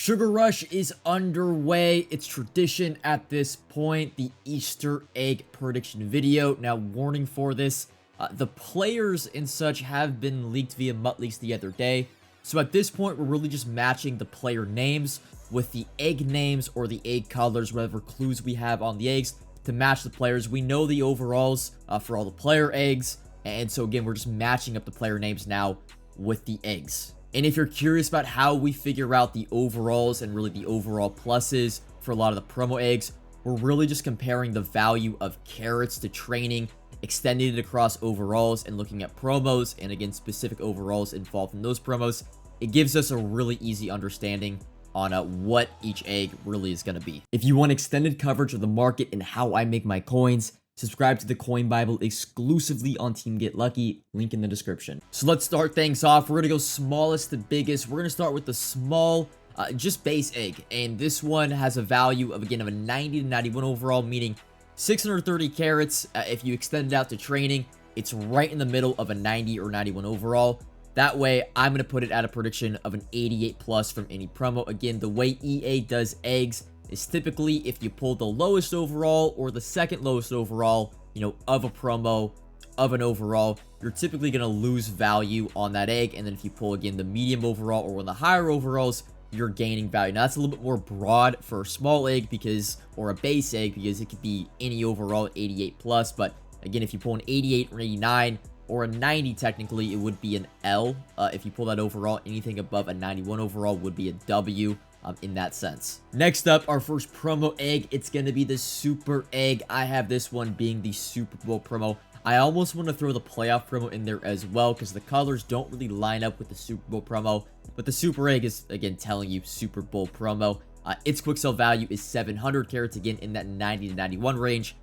Sugar Rush is underway. It's tradition at this point, the Easter egg prediction video. Now, warning for this, the players and such have been leaked via MUT the other day. So at this point, we're really just matching the player names with the egg names or the egg colors, whatever clues we have on the eggs to match the players. We know the overalls for all the player eggs. And so again, we're just matching up the player names now with the eggs. And if you're curious about how we figure out the overalls and really the overall pluses for a lot of the promo eggs, we're really just comparing the value of carrots to training, extending it across overalls and looking at promos and again specific overalls involved in those promos. It gives us a really easy understanding on what each egg really is going to be. If you want extended coverage of the market and how I make my coins, subscribe to the Coin Bible exclusively on Team Get Lucky, link in the description. So let's start things off. We're going to go smallest to biggest. We're going to start with the small, just base egg. And this one has a value of, again, of a 90 to 91 overall, meaning 630 carats. If you extend it out to training, it's right in the middle of a 90 or 91 overall. That way, I'm going to put it at a prediction of an 88 plus from any promo. Again, the way EA does eggs is typically if you pull the lowest overall or the second lowest overall, of a promo, of an overall, you're typically going to lose value on that egg. And then if you pull, again, the medium overall or one of the higher overalls, you're gaining value. Now, that's a little bit more broad for a small egg or a base egg because it could be any overall 88 plus. But again, if you pull an 88 or 89 or a 90, technically, it would be an L. If you pull that overall, anything above a 91 overall would be a W. In that sense. Next up, our first promo egg, it's going to be the Super Egg. I have this one being the Super Bowl promo. I almost want to throw the playoff promo in there as well because the colors don't really line up with the Super Bowl promo, but the Super Egg is, again, telling you Super Bowl promo. Its quick sell value is 700 carats, again, in that 90 to 91 range.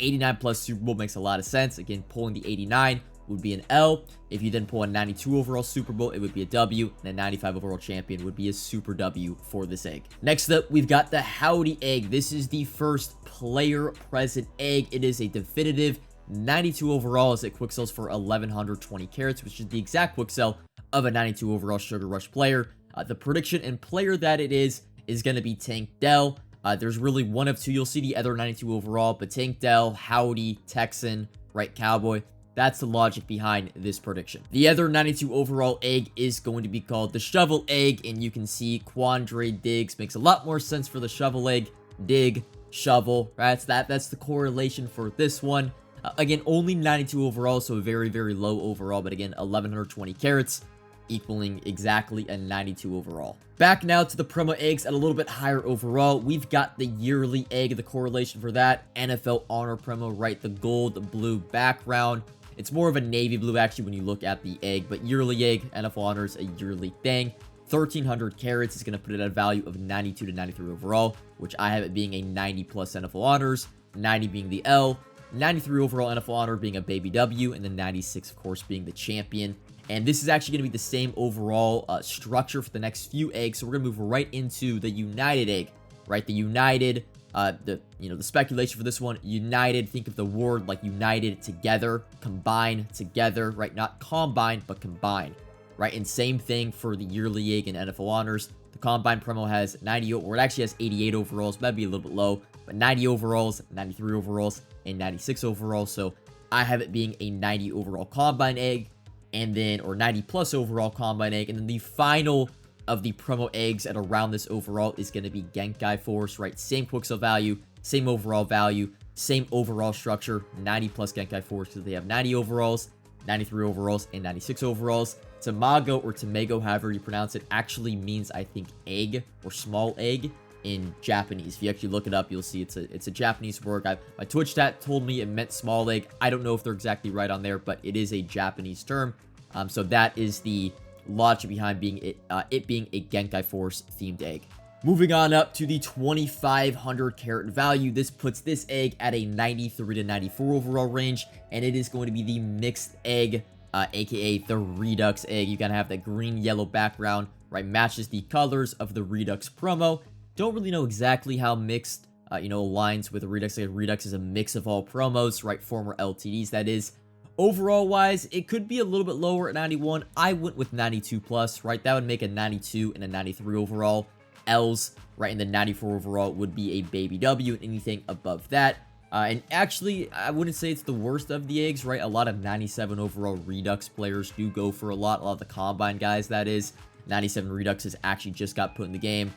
89 plus Super Bowl makes a lot of sense. Again, pulling the 89 would be an L. If you then pull a 92 overall Super Bowl, it would be a W, and a 95 overall champion would be a Super W for this egg. Next up, we've got the Howdy Egg. This is the first player present egg. It is a definitive 92 overall as it quick sells for 1120 carats, which is the exact quick sell of a 92 overall Sugar Rush player. The prediction and player that it is going to be Tank Dell. There's really one of two. You'll see the other 92 overall, but Tank Dell, Howdy, Texan, right, Cowboy. That's the logic behind this prediction. The other 92 overall egg is going to be called the Shovel Egg, and you can see Quandre Diggs makes a lot more sense for the Shovel Egg. Dig, shovel, right? That's the correlation for this one. Again, only 92 overall, so very, very low overall, but again, 1120 carats, equaling exactly a 92 overall. Back now to the promo eggs at a little bit higher overall. We've got the yearly egg, the correlation for that. NFL Honor promo, right? The gold blue background. It's more of a navy blue, actually, when you look at the egg, but yearly egg, NFL Honors, a yearly thing. 1,300 carats is going to put it at a value of 92 to 93 overall, which I have it being a 90 plus NFL Honors, 90 being the L, 93 overall NFL Honor being a baby W, and then 96, of course, being the champion. And this is actually going to be the same overall structure for the next few eggs, so we're going to move right into the United egg, right? The United... the speculation for this one, united, think of the word like united together, combine together, right? Not combine, but combine, right? And same thing for the yearly egg and NFL Honors. The combine promo has 90, or it actually has 88 overalls, might be a little bit low, but 90 overalls, 93 overalls, and 96 overalls. So I have it being a 90 overall combine egg, and then, or 90 plus overall combine egg, and then the final of the promo eggs at around this overall is going to be Genkai Force, right? Same quick sell value, same overall value, same overall structure, 90 plus Genkai Force because they have 90 overalls, 93 overalls, and 96 overalls. Tamago or Tamago, however you pronounce it, actually means, I think, egg or small egg in Japanese. If you actually look it up, you'll see it's a Japanese word. My Twitch chat told me it meant small egg. I don't know if they're exactly right on there, but it is a Japanese term. So that is the logic behind being it being a Genkai Force themed egg. Moving on up to the 2,500 carat value, this puts this egg at a 93 to 94 overall range, and it is going to be the mixed egg, aka the Redux egg. You gotta have the green yellow background, right? Matches the colors of the Redux promo. Don't really know exactly how mixed aligns with the Redux. Redux is a mix of all promos, right? Former LTDs, that is. Overall wise, it could be a little bit lower at 91. I went with 92 plus, right? That would make a 92 and a 93 overall. L's, right? And the 94 overall would be a baby W, and anything above that. And actually, I wouldn't say it's the worst of the eggs, right? A lot of 97 overall Redux players do go for a lot of the Combine guys, that is. 97 Reduxes actually just got put in the game.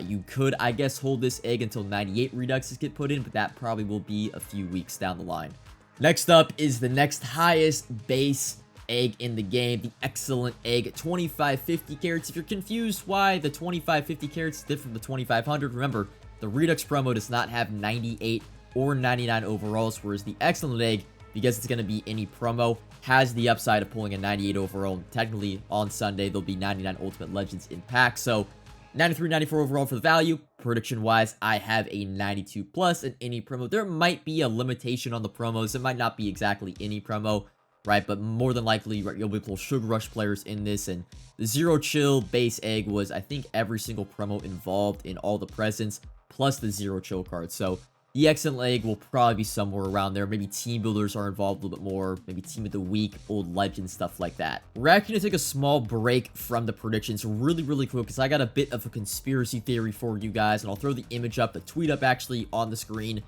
You could, I guess, hold this egg until 98 Reduxes get put in, but that probably will be a few weeks down the line. Next up is the next highest base egg in the game, the excellent egg, 2550 carats. If you're confused why the 2550 carats is different from the 2500, remember, the Redux promo does not have 98 or 99 overalls, whereas the excellent egg, because it's going to be any promo, has the upside of pulling a 98 overall. And technically, on Sunday, there'll be 99 Ultimate Legends in pack. So, 93, 94 overall for the value. Prediction-wise, I have a 92 plus in any promo. There might be a limitation on the promos. It might not be exactly any promo, right? But more than likely, right, you'll be able to Sugar Rush players in this. And the Zero Chill base egg was, I think, every single promo involved in all the presents, plus the Zero Chill card. So, the excellent egg will probably be somewhere around there. Maybe team builders are involved a little bit more. Maybe team of the week, old legend, stuff like that. We're actually going to take a small break from the predictions really quick because I got a bit of a conspiracy theory for you guys. And I'll throw the image up, the tweet up actually on the screen.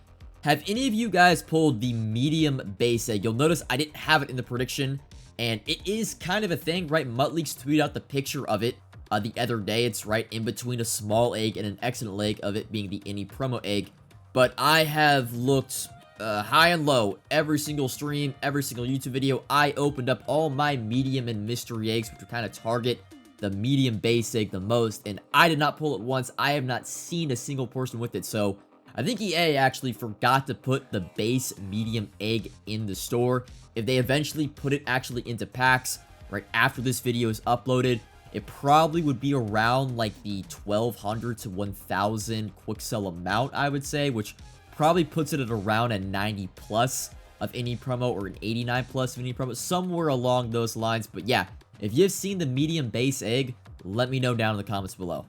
Have any of you guys pulled the medium base egg? You'll notice I didn't have it in the prediction. And it is kind of a thing, right? Muttleaks tweeted out the picture of it the other day. It's right in between a small egg and an excellent egg of it being the any promo egg. But I have looked high and low, every single stream, every single YouTube video. I opened up all my medium and mystery eggs, which would kind of target the medium base egg the most, and I did not pull it once. I have not seen a single person with it, so I think EA actually forgot to put the base medium egg in the store. If they eventually put it actually into packs right after this video is uploaded, it probably would be around like the 1200 to 1000 quick sell amount, I would say, which probably puts it at around a 90 plus of any promo or an 89 plus of any promo, somewhere along those lines. But yeah, if you've seen the medium base egg, let me know down in the comments below.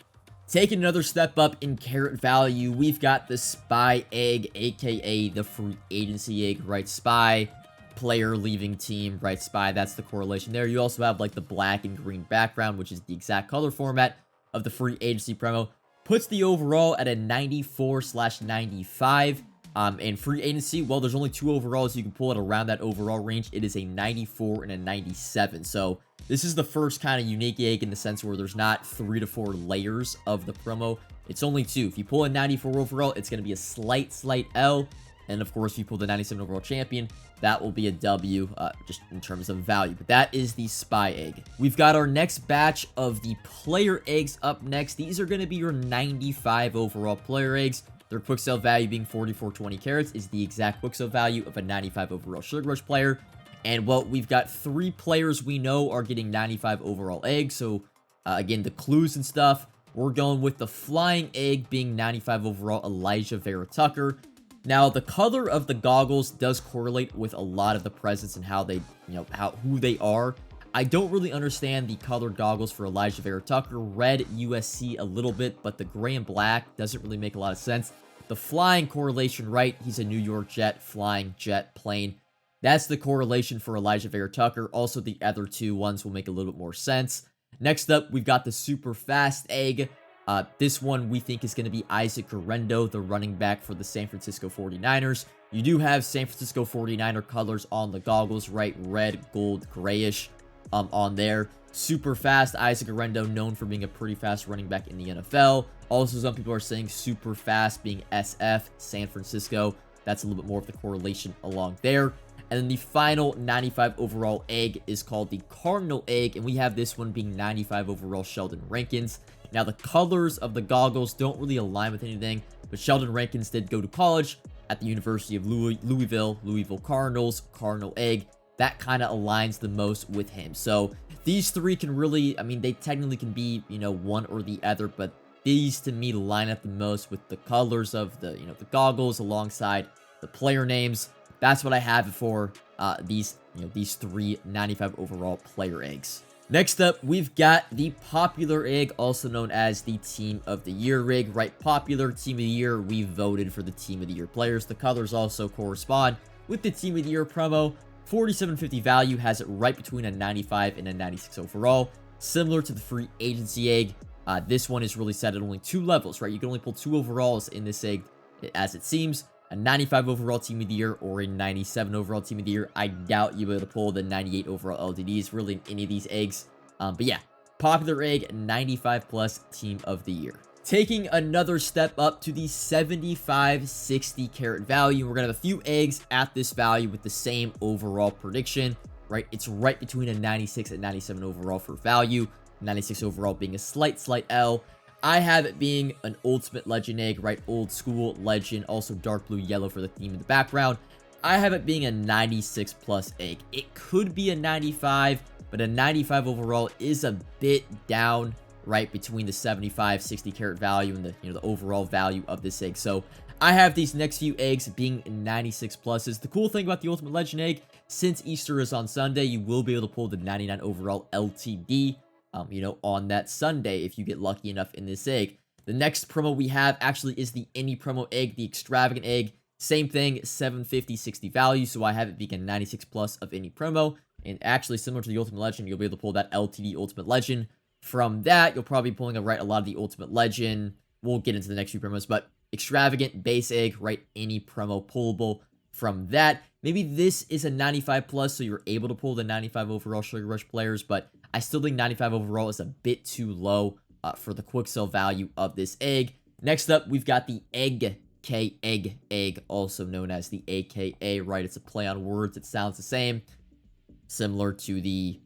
Taking another step up in carat value, we've got the Spy Egg, aka the free agency egg, right? Spy, player leaving team, right? Spy, that's the correlation there. You also have like the black and green background, which is the exact color format of the free agency promo. Puts the overall at a 94/95. And free agency, well, there's only 2 overalls. You can pull it around that overall range. It is a 94 and a 97. So this is the first kind of unique egg in the sense where there's not 3 to 4 layers of the promo. It's only 2. If you pull a 94 overall, it's going to be a slight L. And of course, if you pull the 97 overall champion, that will be a W, just in terms of value. But that is the Spy Egg. We've got our next batch of the player eggs up next. These are going to be your 95 overall player eggs. Their quick sale value being 4420 carats is the exact quick sale value of a 95 overall Sugar Rush player. And well, we've got 3 players we know are getting 95 overall eggs. So again, the clues and stuff, we're going with the flying egg being 95 overall Elijah Vera Tucker. Now, the color of the goggles does correlate with a lot of the presents and how they, who they are. I don't really understand the colored goggles for Elijah Vera Tucker. Red USC a little bit, but the gray and black doesn't really make a lot of sense. The flying correlation, right? He's a New York Jet, flying jet plane. That's the correlation for Elijah Vera Tucker. Also, the other 2 ones will make a little bit more sense. Next up, we've got the super fast egg. This one we think is going to be Isaac Guerrero, the running back for the San Francisco 49ers. You do have San Francisco 49er colors on the goggles, right? Red, gold, grayish on there. Super fast Isaac Guerrero, known for being a pretty fast running back in the NFL. Also, some people are saying super fast being SF, San Francisco. That's a little bit more of the correlation along there. And then the final 95 overall egg is called the Cardinal Egg, and we have this one being 95 overall Sheldon Rankins. Now, the colors of the goggles don't really align with anything, but Sheldon Rankins did go to college at the University of Louisville Cardinals, Cardinal Egg. That kind of aligns the most with him. So these 3 can really, I mean, they technically can be, one or the other, but these to me line up the most with the colors of the, the goggles alongside the player names. That's what I have for these 3 95 overall player eggs. Next up, we've got the popular egg, also known as the Team of the Year egg, right? Popular Team of the Year, we voted for the Team of the Year players. The colors also correspond with the Team of the Year promo. 4750 value has it right between a 95 and a 96 overall, similar to the free agency egg. This one is really set at only 2 levels, right? You can only pull 2 overalls in this egg, as it seems. A 95 overall team of the year or a 97 overall team of the year. I doubt you'll be able to pull the 98 overall LTDs really in any of these eggs. But yeah, popular egg, 95 plus team of the year. Taking another step up to the 75-60 carat value. We're going to have a few eggs at this value with the same overall prediction, right? It's right between a 96 and 97 overall for value. 96 overall being a slight L. I have it being an Ultimate Legend egg, right? Old school Legend, also dark blue yellow for the theme in the background. I have it being a 96 plus egg. It could be a 95, but a 95 overall is a bit down, right, between the 75-60 carat value and the, the overall value of this egg. So I have these next few eggs being 96 pluses. The cool thing about the Ultimate Legend egg, since Easter is on Sunday, you will be able to pull the 99 overall LTD, on that Sunday if you get lucky enough in this egg. The next promo we have actually is the any promo egg, the extravagant egg. Same thing, 750-60 value, so I have it being a 96 plus of any promo. And actually, similar to the Ultimate Legend, you'll be able to pull that LTD Ultimate Legend. From that, you'll probably be pulling a lot of the Ultimate Legend. We'll get into the next few promos, but extravagant, base egg, right? Any promo pullable. From that, maybe this is a 95 plus, so you're able to pull the 95 overall Sugar Rush players, but I still think 95 overall is a bit too low for the quick sell value of this egg. Next up, we've got the egg, also known as the AKA, right? It's a play on words. It sounds the same, similar to the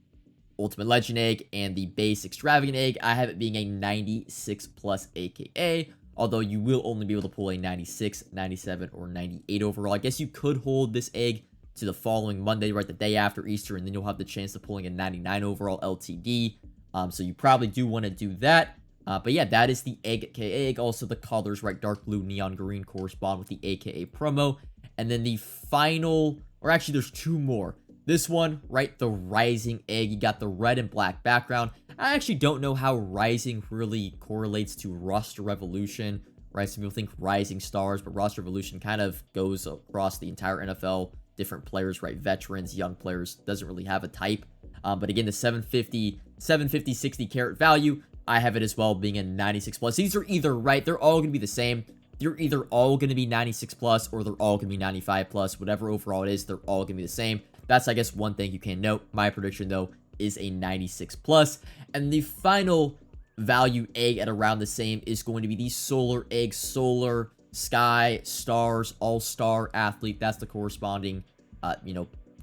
Ultimate Legend egg and the base extravagant egg. I have it being a 96 plus AKA, although you will only be able to pull a 96, 97, or 98 overall. I guess you could hold this egg to the following Monday, right, the day after Easter, and then you'll have the chance of pulling a 99 overall LTD. So you probably do want to do that. But yeah, that is the AKA egg. Also, the colors, right, dark blue, neon green, correspond with the AKA promo. And then the final, or actually there's 2 more. This one, right, the Rising egg. You got the red and black background. I actually don't know how Rising really correlates to Roster Revolution, right? Some people think Rising Stars, but Roster Revolution kind of goes across the entire NFL. Different players, right? Veterans, young players, doesn't really have a type. But again, the 750-60 carat value, I have it as well being a 96 plus. These are either, right, they're all going to be the same. They're either all going to be 96 plus or they're all going to be 95 plus. Whatever overall it is, they're all going to be the same. That's, I guess, one thing you can note. My prediction, though, is a 96 plus. And the final value egg at around the same is going to be the Solar egg. Solar, Sky, Stars, All-Star, Athlete. That's the corresponding,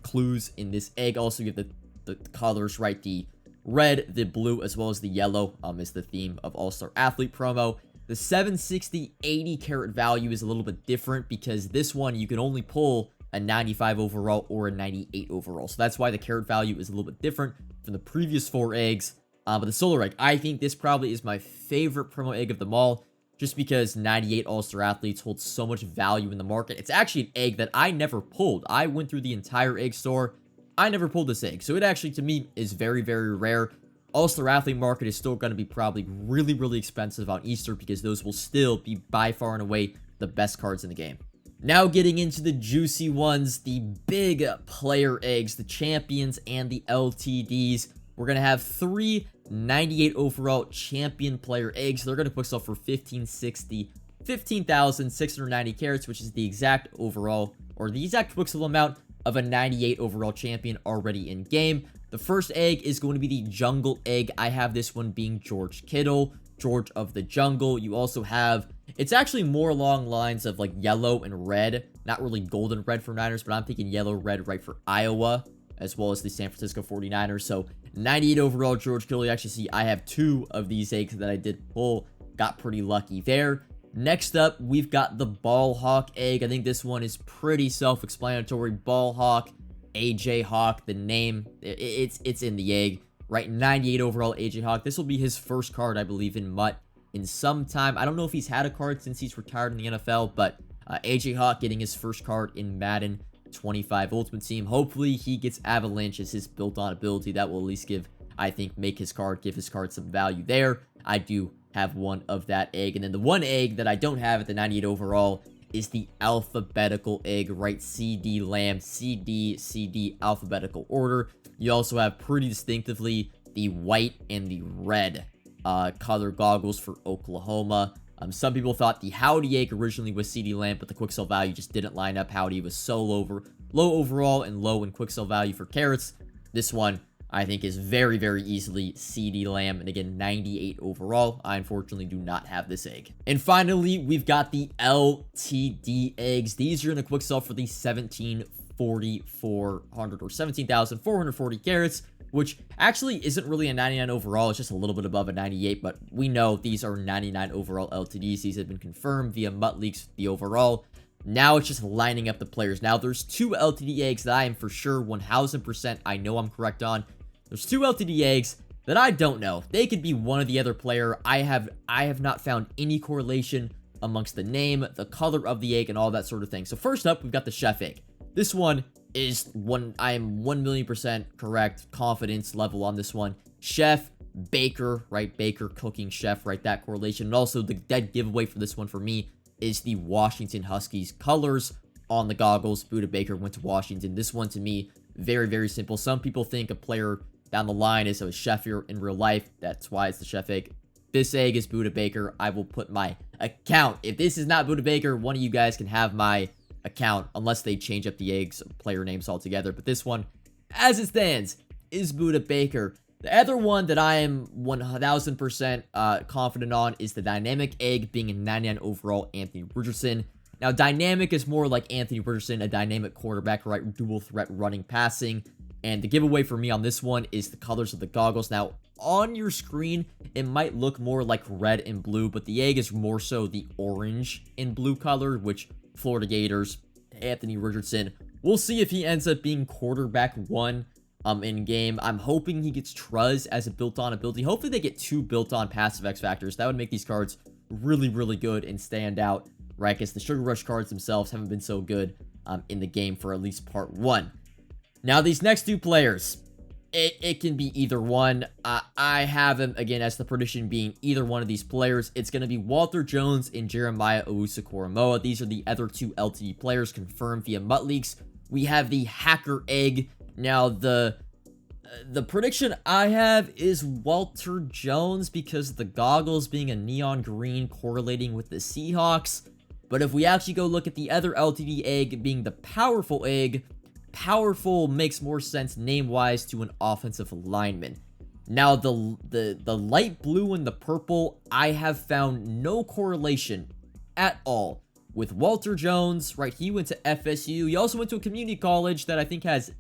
clues in this egg. Also, you have the colors, right? The red, the blue, as well as the yellow is the theme of All-Star Athlete promo. The 760-80 carat value is a little bit different because this one you can only pull a 95 overall or a 98 overall. So that's why the carat value is a little bit different from the previous 4 eggs. But the Solar egg, I think this probably is my favorite promo egg of them all, just because 98 All-Star Athletes hold so much value in the market. It's actually an egg that I never pulled. I went through the entire egg store. I never pulled this egg. So it actually, to me, is very, very rare. All-Star Athlete market is still going to be probably really, really expensive on Easter because those will still be by far and away the best cards in the game. Now getting into the juicy ones, the big player eggs, the champions, and the LTDs. We're going to have 3 98 overall champion player eggs. They're going to quick sell for 15,690 carats, which is the exact overall, or the exact quick sell amount of a 98 overall champion already in game. The first egg is going to be the Jungle egg. I have this one being George Kittle, George of the Jungle. You also have, it's actually more along lines of like yellow and red, not really golden red for Niners, but I'm thinking yellow, red, right, for Iowa, as well as the San Francisco 49ers. So 98 overall George Kittle. You actually see I have 2 of these eggs that I did pull. Got pretty lucky there. Next up, we've got the Ball Hawk egg. I think this one is pretty self-explanatory. Ball Hawk, AJ Hawk, the name, it's in the egg, right? 98 overall AJ Hawk. This will be his first card, I believe, in MUT in some time. I don't know if he's had a card since he's retired in the NFL, but AJ Hawk getting his first card in Madden 25 Ultimate Team. Hopefully he gets Avalanche as his built-on ability. That will at least give his card some value there. I do have one of that egg. And then the one egg that I don't have at the 98 overall is the alphabetical egg, right? CD Lamb, CD alphabetical order. You also have pretty distinctively the white and the red color goggles for Oklahoma. Some people thought the Howdy egg originally was CeeDee Lamb, but the quick sell value just didn't line up. Howdy was so low overall and low in quick sell value for carrots. This one, I think, is very, very easily CeeDee Lamb, and again, 98 overall. I unfortunately do not have this egg. And finally, we've got the LTD eggs. These are in a quick sell for the 17,400 or 17,440 carats, which actually isn't really a 99 overall. It's just a little bit above a 98, but we know these are 99 overall LTDs. These have been confirmed via MUT leaks, the overall. Now it's just lining up the players. Now there's 2 LTD eggs that I am for sure 1000% I know I'm correct on. There's 2 LTD eggs that I don't know. They could be one or the other player. I have not found any correlation amongst the name, the color of the egg, and all that sort of thing. So first up, we've got the chef egg. This one is I am 1,000,000% correct, confidence level on this one. Chef, baker, right? Baker, cooking, chef, right? That correlation. And also the dead giveaway for this one for me is the Washington Huskies colors on the goggles. Buda Baker went to Washington. This one to me, very, very simple. Some people think a player down the line is a chef here in real life. That's why it's the chef egg. This egg is Buda Baker. I will put my account. If this is not Buda Baker, one of you guys can have my account, unless they change up the eggs player names altogether. But this one, as it stands, is Buda Baker. The other one that I am 1000% confident on is the dynamic egg, being a 99 overall Anthony Richardson. Now, dynamic is more like Anthony Richardson, a dynamic quarterback, right? Dual threat running, passing. And the giveaway for me on this one is the colors of the goggles. Now, on your screen, it might look more like red and blue, but the egg is more so the orange and blue color, which Florida Gators, Anthony Richardson, we'll see if he ends up being quarterback 1 in game. I'm hoping he gets Truz as a built-on ability. Hopefully they get 2 built-on passive X factors. That would make these cards really, really good and stand out, right? Because the Sugar Rush cards themselves haven't been so good in the game for at least part 1. Now, these next 2 players, it can be either one. I have him, again, as the prediction being either one of these players. It's going to be Walter Jones and Jeremiah Owusu-Koramoah. These are the other 2 LTD players confirmed via MUT leaks. We have the Hacker Egg. Now, the prediction I have is Walter Jones because of the goggles being a neon green correlating with the Seahawks. But if we actually go look at the other LTD egg being the Powerful Egg, Powerful makes more sense name-wise to an offensive lineman. Now, the light blue and the purple, I have found no correlation at all with Walter Jones, right? He went to FSU. He also went to a community college that I think has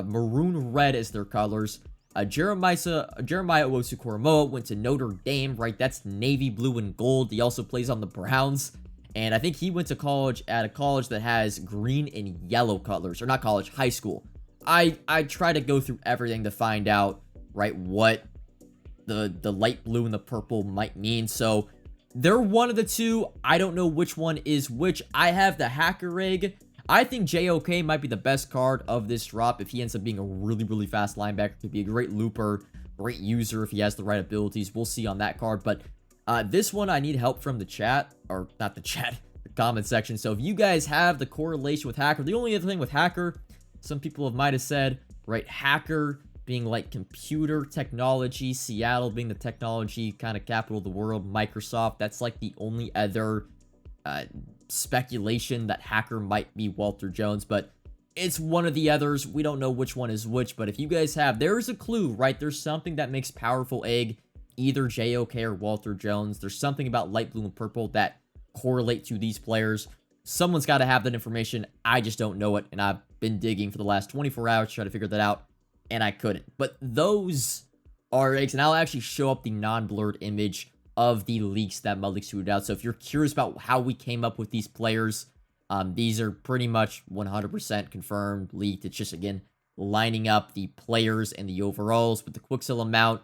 maroon red as their colors. Jeremiah Owusu-Koramoah went to Notre Dame, right? That's navy blue and gold. He also plays on the Browns. And I think he went to college at a college that has green and yellow colors. Or not college, high school. I try to go through everything to find out, right, what the light blue and the purple might mean. So, they're one of the 2. I don't know which one is which. I have the Hacker Egg. I think JOK might be the best card of this drop if he ends up being a really, really fast linebacker. Could be a great looper, great user if he has the right abilities. We'll see on that card. But this one, I need help from the chat. Or, not the chat, the comment section. So, if you guys have the correlation with Hacker. The only other thing with Hacker, some people might have said, right, Hacker being like computer technology, Seattle being the technology kind of capital of the world, Microsoft. That's like the only other speculation that Hacker might be Walter Jones. But it's one of the others. We don't know which one is which. But if you guys have, there's a clue, right? There's something that makes Powerful Egg either JOK or Walter Jones. There's something about light blue and purple that correlate to these players. Someone's got to have that information. I just don't know it, and I've been digging for the last 24 hours to try to figure that out, and I couldn't. But those are eggs, and I'll actually show up the non-blurred image of the leaks that MUT leaks tweeted out. So if you're curious about how we came up with these players, these are pretty much 100% confirmed, leaked. It's just, again, lining up the players and the overalls with the quick sell amount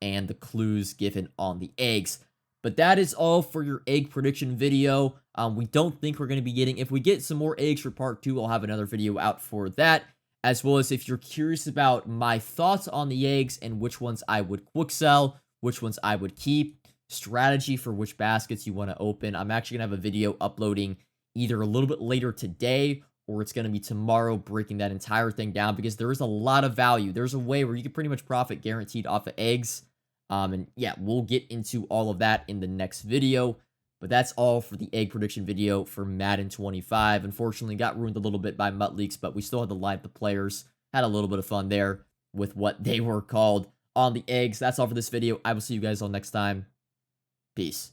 and the clues given on the eggs. But that is all for your egg prediction video. We don't think we're going to be getting, if we get some more eggs for part 2, I'll have another video out for that. As well as if you're curious about my thoughts on the eggs and which ones I would quick sell, which ones I would keep, strategy for which baskets you want to open. I'm actually going to have a video uploading either a little bit later today or it's going to be tomorrow, breaking that entire thing down because there is a lot of value. There's a way where you can pretty much profit guaranteed off of eggs. And yeah, we'll get into all of that in the next video. But that's all for the egg prediction video for Madden 25. Unfortunately, got ruined a little bit by Mutt Leaks, but we still had to line up the players. Had a little bit of fun there with what they were called on the eggs. That's all for this video. I will see you guys all next time. Peace.